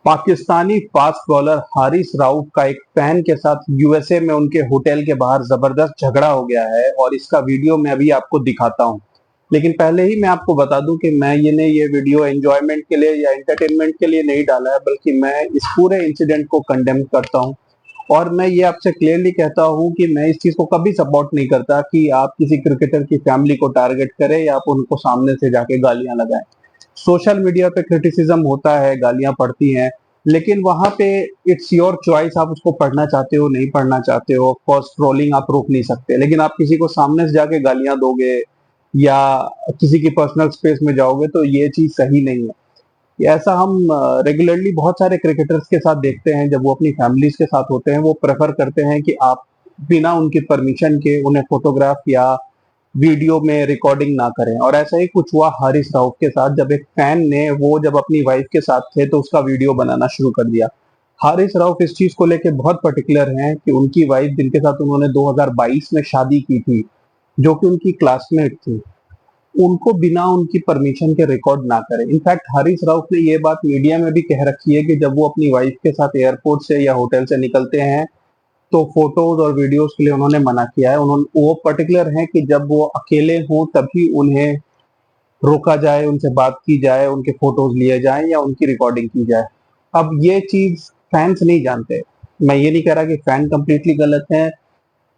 Pakistani fast bowler Haris Rauf का एक fan के साथ यूएसए में उनके होटल के बाहर जबरदस्त झगड़ा हो गया है और इसका वीडियो मैं अभी आपको दिखाता हूं। लेकिन पहले ही मैं आपको बता दूं कि मैं ये वीडियो एंजॉयमेंट के लिए या एंटरटेनमेंट के लिए नहीं डाला है, बल्कि मैं इस पूरे इंसिडेंट को कंडेम करता हूं। और मैं ये आपसे क्लियरली कहता हूं कि मैं इस चीज को कभी सपोर्ट नहीं करता कि आप किसी क्रिकेटर की फैमिली को टारगेट करें या आप उनको सामने से जाके गालियां लगाएं। सोशल मीडिया पे क्रिटिसिज्म होता है, गालियां पड़ती हैं, लेकिन वहां पे इट्स योर चॉइस, आप उसको पढ़ना चाहते हो नहीं पढ़ना चाहते हो। ऑफकोर्स ट्रोलिंग आप रोक नहीं सकते, लेकिन आप किसी को सामने से जाके गालियां दोगे या किसी की पर्सनल स्पेस में जाओगे तो ये चीज सही नहीं है। ये ऐसा हम रेगुलरली बहुत सारे क्रिकेटर्स के साथ देखते हैं। जब वो अपनी फैमिलीज के साथ होते हैं, वो प्रेफर करते हैं कि आप बिना उनकी परमिशन के उन्हें फोटोग्राफ या वीडियो में रिकॉर्डिंग ना करें। और ऐसा ही कुछ हुआ हारिस राउफ के साथ, जब एक फैन ने, वो जब अपनी वाइफ के साथ थे तो उसका वीडियो बनाना शुरू कर दिया। हारिस राउफ इस चीज को लेके बहुत पर्टिकुलर हैं कि उनकी वाइफ, जिनके साथ उन्होंने 2022 में शादी की थी, जो कि उनकी क्लासमेट थी, उनको बिना उनकी परमिशन के रिकॉर्ड ना करें। इनफैक्ट हारिस राउफ ने ये बात मीडिया में भी कह रखी है कि जब वो अपनी वाइफ के साथ एयरपोर्ट से या होटल से निकलते हैं तो फोटोज और वीडियोस के लिए उन्होंने मना किया है। उन्होंने, वो पर्टिकुलर हैं कि जब वो अकेले हों तभी उन्हें रोका जाए, उनसे बात की जाए, उनके फोटोज लिए जाएं या उनकी रिकॉर्डिंग की जाए। अब ये चीज फैंस नहीं जानते। मैं ये नहीं कह रहा कि फैन कंप्लीटली गलत है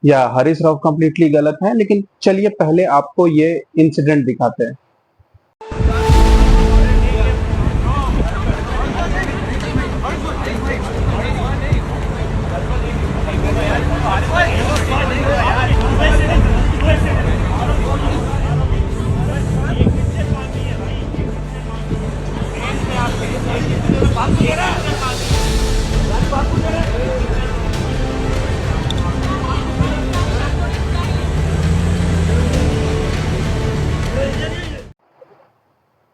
या हरीश राव कंप्लीटली गलत है, लेकिन चलिए पहले आपको ये इंसिडेंट दिखाते हैं।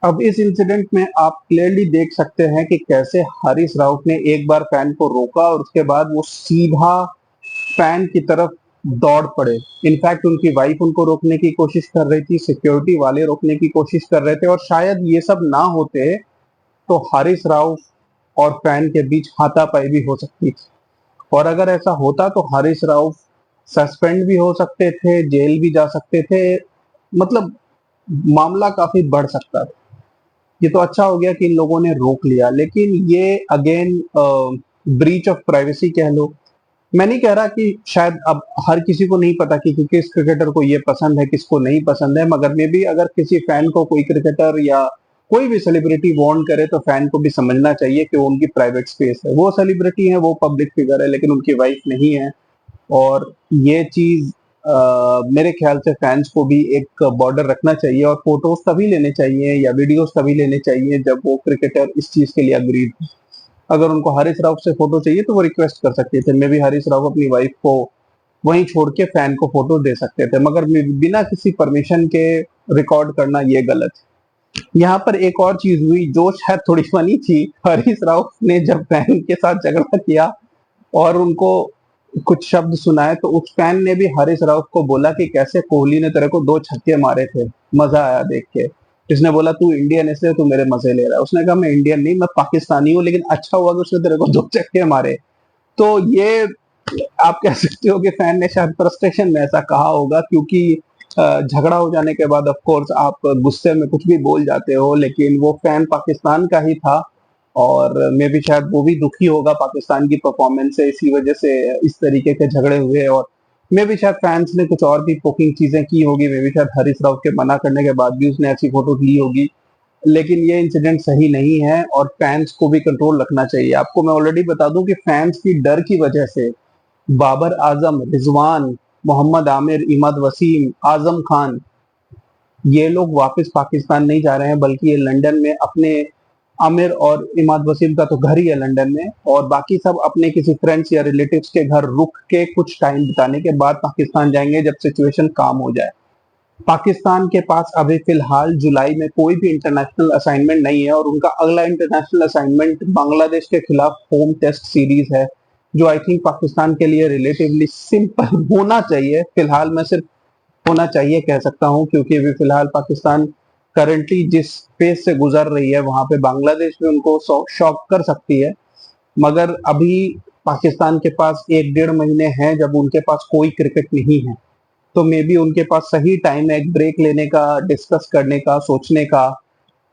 अब इस इंसिडेंट में आप क्लियरली देख सकते हैं कि कैसे हारिस राउफ ने एक बार फैन को रोका और उसके बाद वो सीधा फैन की तरफ दौड़ पड़े। इनफैक्ट उनकी वाइफ उनको रोकने की कोशिश कर रही थी, सिक्योरिटी वाले रोकने की कोशिश कर रहे थे, और शायद ये सब ना होते तो हारिस राउफ और फैन के बीच हाथापाई भी हो सकती थी। और अगर ऐसा होता तो हारिस राउफ सस्पेंड भी हो सकते थे, जेल भी जा सकते थे, मतलब मामला काफी बढ़ सकता था। ये तो अच्छा हो गया कि इन लोगों ने रोक लिया, लेकिन ये अगेन ब्रीच ऑफ प्राइवेसी कह लो। मैं नहीं कह रहा कि शायद अब हर किसी को नहीं पता कि किस क्रिकेटर को ये पसंद है, किसको नहीं पसंद है, मगर मे भी अगर किसी फैन को कोई क्रिकेटर या कोई भी सेलिब्रिटी वार्न करे तो फैन को भी समझना चाहिए कि वो उनकी प्राइवेट स्पेस है। वो सेलिब्रिटी है, वो पब्लिक फिगर है, लेकिन उनकी वाइफ नहीं है। और ये चीज मेरे ख्याल से फैंस को भी एक बॉर्डर रखना चाहिए और फोटोज तभी लेने चाहिए या वीडियोस तभी लेने चाहिए जब वो क्रिकेटर इस चीज के लिए अग्रीड हो। अगर उनको हारिस राव से फोटो चाहिए तो वो रिक्वेस्ट कर सकते थे। मे भी हारिस राव अपनी वाइफ को वहीं छोड़ के फैन को फोटो दे सकते थे, मगर बिना किसी परमिशन के रिकॉर्ड करना ये गलत है। यहाँ पर एक और चीज हुई जो शायद थोड़ी फनी थी। हारिस राव ने जब फैन के साथ झगड़ा किया और उनको कुछ शब्द सुनाए तो उस फैन ने भी हारिस राउफ को बोला कि कैसे कोहली ने तेरे को 2 छक्के मारे थे, मजा आया देख के। इसने बोला तू इंडियन है इसलिए तू मेरे मजे ले रहा है। उसने कहा मैं इंडियन नहीं, मैं पाकिस्तानी हूँ, लेकिन अच्छा हुआ कि उसने तेरे को 2 छक्के मारे। तो ये आप कह सकते हो कि फैन ने शायद फ्रस्ट्रेशन में ऐसा कहा होगा, क्योंकि झगड़ा हो जाने के बाद ऑफ कोर्स आप गुस्से में कुछ भी बोल जाते हो, लेकिन वो फैन पाकिस्तान का ही था और मे भी शायद वो भी दुखी होगा पाकिस्तान की परफॉर्मेंस से, इसी वजह से इस तरीके के झगड़े हुए। और मे भी शायद फैंस ने कुछ और भी पोकिंग चीजें की होगी, मे भी शायद हरीश राव के मना करने के बाद भी उसने ऐसी फोटो ली होगी। लेकिन ये इंसिडेंट सही नहीं है और फैंस को भी कंट्रोल रखना चाहिए। आपको मैं ऑलरेडी बता दूं कि फैंस की डर की वजह से बाबर आजम, रिजवान, मोहम्मद आमिर, इमाद वसीम, आजम खान, ये लोग वापस पाकिस्तान नहीं जा रहे हैं, बल्कि ये लंदन में अपने, आमिर और इमाद वसीम का तो घर ही है लंदन में, और बाकी सब अपने किसी फ्रेंड्स या रिलेटिव्स के घर रुक के कुछ टाइम बिताने के बाद पाकिस्तान जाएंगे जब सिचुएशन काम हो जाए। पाकिस्तान के पास अभी फिलहाल जुलाई में कोई भी इंटरनेशनल असाइनमेंट नहीं है और उनका अगला इंटरनेशनल असाइनमेंट बांग्लादेश के खिलाफ होम टेस्ट सीरीज है, जो आई थिंक पाकिस्तान के लिए रिलेटिवली सिंपल होना चाहिए। फिलहाल मैं सिर्फ होना चाहिए कह सकता हूं, क्योंकि अभी फिलहाल पाकिस्तान करंटली जिस फेज से गुजर रही है वहां पे बांग्लादेश भी उनको शॉक कर सकती है। मगर अभी पाकिस्तान के पास 1-1.5 महीने हैं जब उनके पास कोई क्रिकेट नहीं है, तो मे बी उनके पास सही टाइम है एक ब्रेक लेने का, डिस्कस करने का, सोचने का।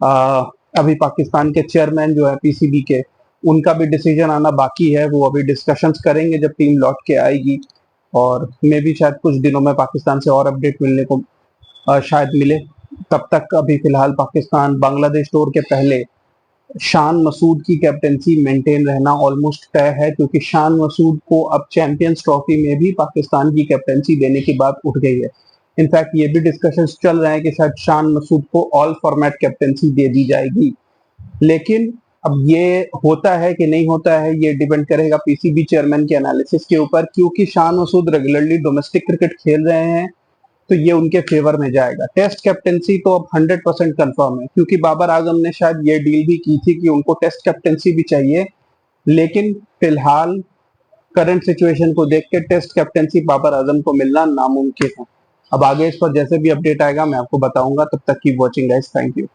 आ, अभी पाकिस्तान के चेयरमैन जो है पीसीबी के, उनका भी डिसीजन आना बाकी है। वो अभी डिस्कशंस करेंगे जब टीम लौट के आएगी, और मे बी शायद कुछ दिनों में पाकिस्तान से और अपडेट मिलने को शायद मिले। तब तक अभी फिलहाल पाकिस्तान बांग्लादेश टूर के पहले शान मसूद की कैप्टेंसी मेंटेन रहना ऑलमोस्ट तय है, क्योंकि शान मसूद को अब चैंपियंस ट्रॉफी में भी पाकिस्तान की कैप्टेंसी देने की बात उठ गई है। इनफैक्ट ये भी डिस्कशंस चल रहे हैं कि शायद शान मसूद को ऑल फॉर्मेट कैप्टेंसी दे दी जाएगी। लेकिन अब ये होता है कि नहीं होता है, ये डिपेंड करेगा पीसीबी चेयरमैन के एनालिसिस के ऊपर। क्योंकि Shan Masood regularly domestic cricket खेल रहे हैं, तो ये उनके फेवर में जाएगा। टेस्ट कैप्टेंसी तो अब 100% कंफर्म है, क्योंकि बाबर आजम ने शायद ये डील भी की थी कि उनको टेस्ट कैप्टेंसी भी चाहिए। लेकिन फिलहाल करंट सिचुएशन को देख के टेस्ट कैप्टेंसी बाबर आजम को मिलना नामुमकिन है। अब आगे इस पर जैसे भी अपडेट आएगा मैं आपको बताऊंगा। तब तक की वॉचिंग गाइस, थैंक यू।